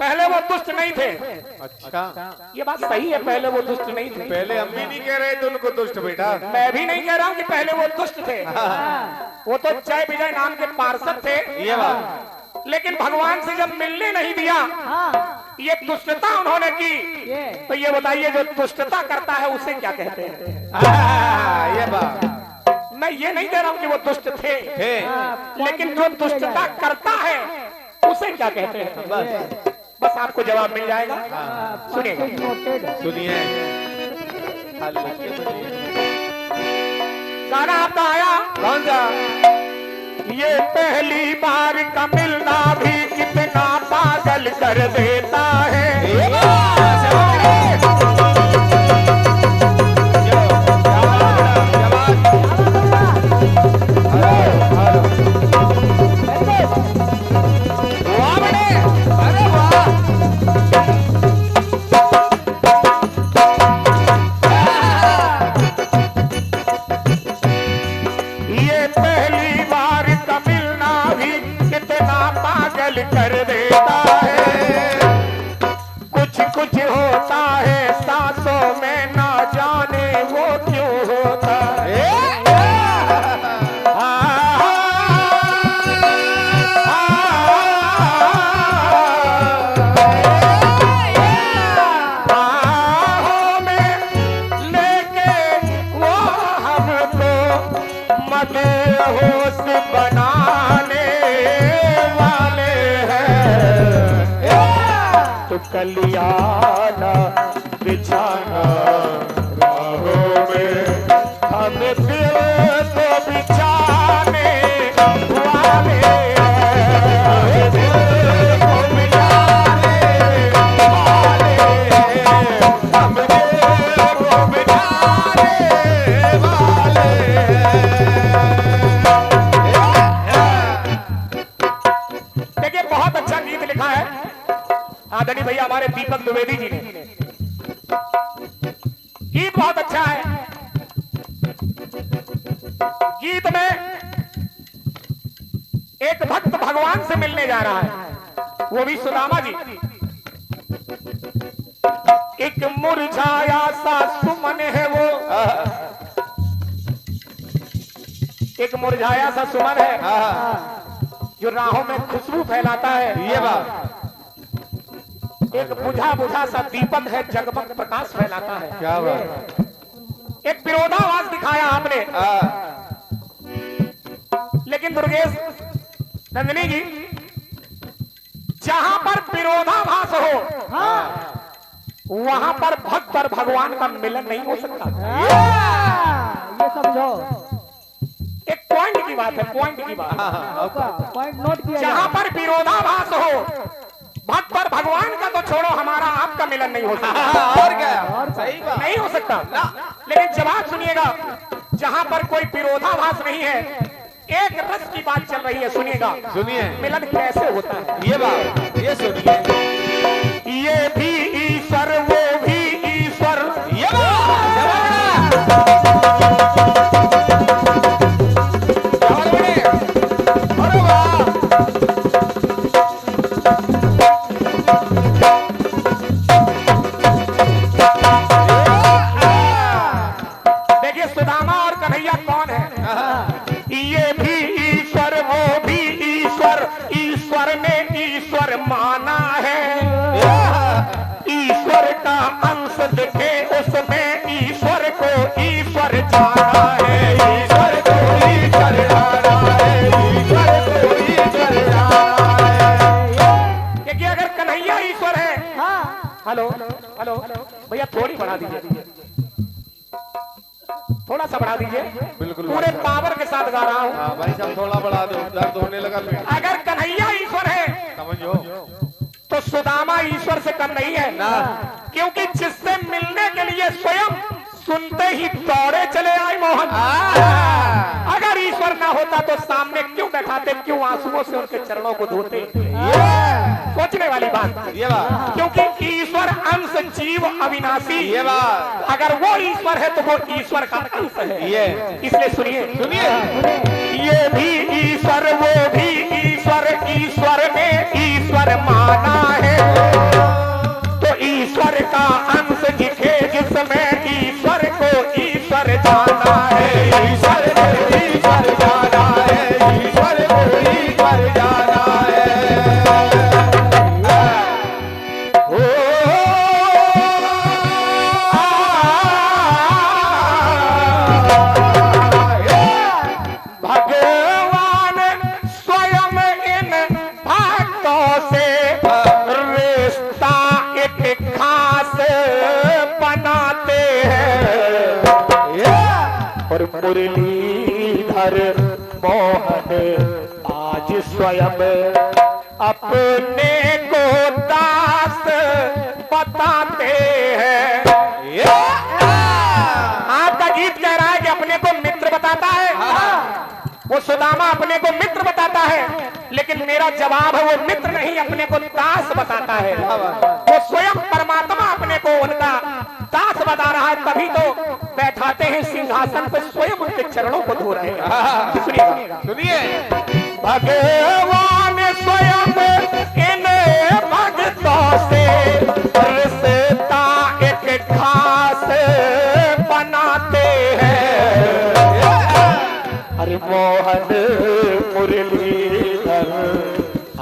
पहले वो दुष्ट नहीं थे। अच्छा, ये बात सही है, पहले वो दुष्ट नहीं थे। पहले हम भी नहीं कह रहे थे उनको दुष्ट बेटा। मैं भी नहीं कह रहा हूँ कि पहले वो दुष्ट थे। वो तो जय विजय नाम के पार्षद थे। ये बात, लेकिन भगवान से जब मिलने नहीं दिया, ये दुष्टता उन्होंने की। तो ये बताइए, जो दुष्टता करता है उसे क्या कहते हैं? ये बात मैं ये नहीं कह रहा हूँ कि वो दुष्ट थे, लेकिन जो दुष्टता करता है उसे क्या कहते हैं? बस आपको जवाब मिल जाएगा। सुनिए सुनिए, गाना आपका आया कौन सा? ये पहली बार का मिलना भी कितना पागल कर देता है। ये पहली बार का मिलना भी कितना पागल कर देता है। कुछ कुछ होता है सांसों में, ना जाने वो क्यों होता है। बाहों में लेके वो हमको मदहोश बनाने वाले हैं। तो कलियाना बिछाना राहों में, हम दिल को बिछाने वाले हैं। दिल को बिछाने वाले हैं। हम दिल को बिछाने वाले हैं। देखिए, बहुत अच्छा गीत लिखा है आदरणीय भैया हमारे दीपक द्विवेदी जी ने। गीत बहुत अच्छा है। गीत में एक भक्त भगवान से मिलने जा रहा है, वो भी सुदामा जी। एक मुरझाया सा सुमन है वो, एक मुरझाया सा सुमन है जो राहों में खुशबू फैलाता है। ये बात, एक बुझा बुझा सा दीपक है, जगमग प्रकाश फैलाता है। क्या बात, एक विरोधाभास दिखाया आपने। लेकिन दुर्गेश नंदिनी जी, जहां पर विरोधाभास हो वहां पर भक्त और भगवान का मिलन नहीं हो सकता। ये समझो, एक पॉइंट की बात है, पॉइंट की बात। पॉइंट नोट किया जहां पर विरोधाभास हो, भक्त और भगवान का तो छोड़ो, हमारा आपका मिलन नहीं हो सकता। और क्या, सही बात, नहीं हो सकता। लेकिन जवाब सुनिएगा, जहां पर कोई विरोधाभास नहीं है, एक रस की बात चल रही है, सुनिएगा। सुनिए, मिलन कैसे होता है? ये बात, ये सुनिए, ये भी ईश्वर, वो भी ईश्वर। ये बात, अरे वाह, देखिए, सुदामा और कन्हैया कौन है? ये भी ईश्वर, वो भी ईश्वर। ईश्वर ने ईश्वर माना है। ईश्वर का अंश दिखे उसमें, ईश्वर को ईश्वर जाना है। ईश्वर को ईश्वर जाना है। ईश्वर को ईश्वर जाना है। क्योंकि अगर कन्हैया ईश्वर है, हेलो हेलो भैया, थोड़ी बढ़ा दीजिए, थोड़ा सा बढ़ा दीजिए। बिल्कुल, पूरे पावर के साथ गा रहा हूँ। हाँ भाई साहब, थोड़ा बढ़ा दो, दर्द होने लगा पेट। अगर कन्हैया ईश्वर है समझो, तो सुदामा ईश्वर से कम नहीं है ना, क्योंकि जिससे मिलने के लिए स्वयं सुनते ही दौड़े चले आए मोहन। अगर ईश्वर ना होता तो सामने क्यों बैठाते, क्यों आंसुओं से उनके चरणों को धोते? सोचने वाली बात। ये बात, क्योंकि ईश्वर अंश जीव अविनाशी, ये बात, अगर वो ईश्वर है तो वो ईश्वर का अंश है। ये इसलिए सुनिए, सुनिए, ये भी ईश्वर, वो भी ईश्वर। ईश्वर ने ईश्वर माना है। जाना है, ईश्वर को ईश्वर जाना है, ईश्वर को ईश्वर जाना है। ओ भगवान स्वयं इन भक्तों से रिश्ता एक खास बनाते हैं और मुरलीधर मोहन आज स्वयं अपने को दास बताते हैं। आपका गीत कह रहा है कि अपने को मित्र बताता है, वो सुदामा अपने को मित्र बताता है, लेकिन मेरा जवाब है वो मित्र नहीं, अपने को दास बताता है। वो स्वयं परमात्मा अपने को उनका दास बता रहा है, तभी तो बैठाते हैं सिंहासन पर, स्वयं उनके चरणों को धो रहे हैं। सुनिए भगवान स्वयं इन भक्तों से रिश्ता एक खास बनाते हैं। अरे मोहन मुरलीधर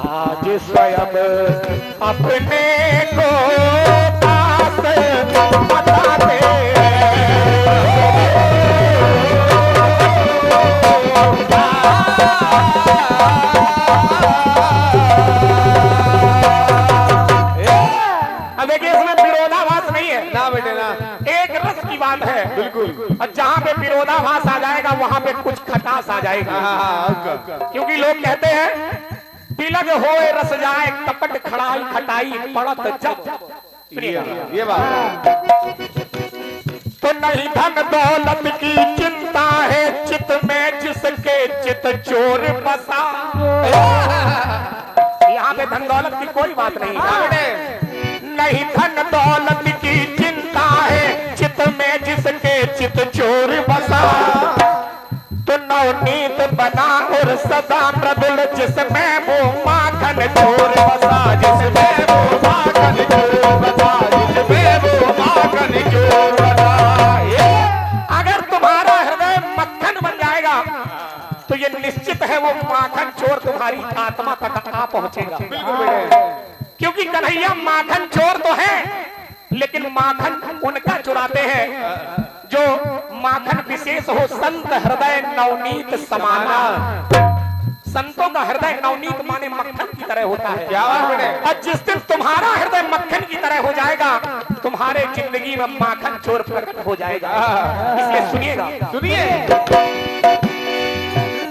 आज स्वयं अपने को दास बताते हैं। अब देखिए इसमें विरोधाभास नहीं है ना बेटे ना, एक रस की बात है बिल्कुल। और जहाँ पे विरोधाभास आ जाएगा वहां पे कुछ खटास आ जाएगी। क्योंकि लोग कहते हैं तिलक होए रस जाए कपट खड़ाई खटाई पड़त जब। ये बात तो नहीं धन दौलत की चिंता है चित में जिसके चित चोर बसा। यहाँ पे धन दौलत की कोई बात नहीं है। नहीं धन दौलत की चिंता है चित में जिसके चित चोर बसा। तो नवनीत बना और सदा मृदुल जिसमें वो माखन चोर बसा, जिसमें वो माखन चोर बसा, जिसमें वो माखन चोर बसा। अगर तुम्हारा हृदय मक्खन बन जाएगा तो ये निश्चित है वो माखन चोर तुम्हारी आत्मा तक आ पहुंचेगा। बिल्कुल बेटे, क्योंकि कन्हैया माखन चोर तो है, लेकिन माखन उनका चुराते हैं जो माखन विशेष हो। संत हृदय नवनीत समाना। संतों का हृदय नवनीत माने मक्खन की तरह होता है। क्या बात बेटे। और जिस दिन तुम्हारा हृदय मक्खन की तरह हो जाएगा तुम्हारे जिंदगी में माखन चोर प्रकट हो जाएगा। इसलिए सुनिएगा, सुनिए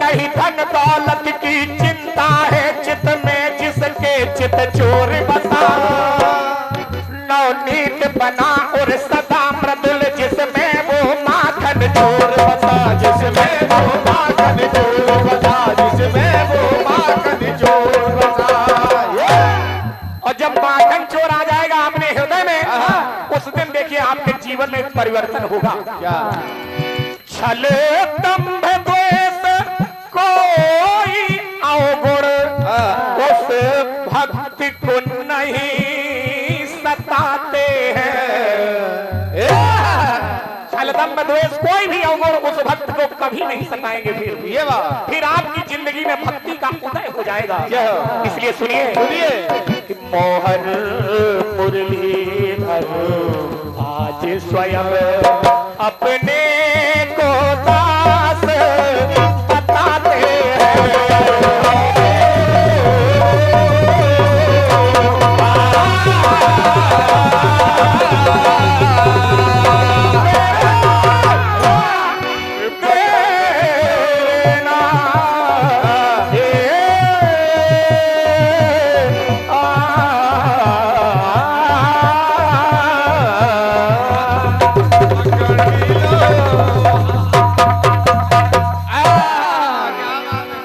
नहीं धन दौलत की चिंता है चित में जिसके चित चोर बसा। नवनीत बना और सदा मृदुल जिसमें वो माखन चोर बसा, जिसमें वो माखन चोर बसा, जिसमें वो माखन चोर बसा। और जब माखन चोर आ जाएगा अपने हृदय में उस दिन देखिए आपके जीवन में परिवर्तन होगा। क्या छल दंभ द्वेष कोई अवगुण उस भक्ति को नहीं सताते हैं। छल दंभ द्वेष कोई भी अवगुण उस भक्त को कभी नहीं सताएंगे। ये बात फिर आपकी जिंदगी में भक्ति का उदय हो जाएगा। क्या? इसलिए सुनिए कि मोहन मुरलीधर आज स्वयं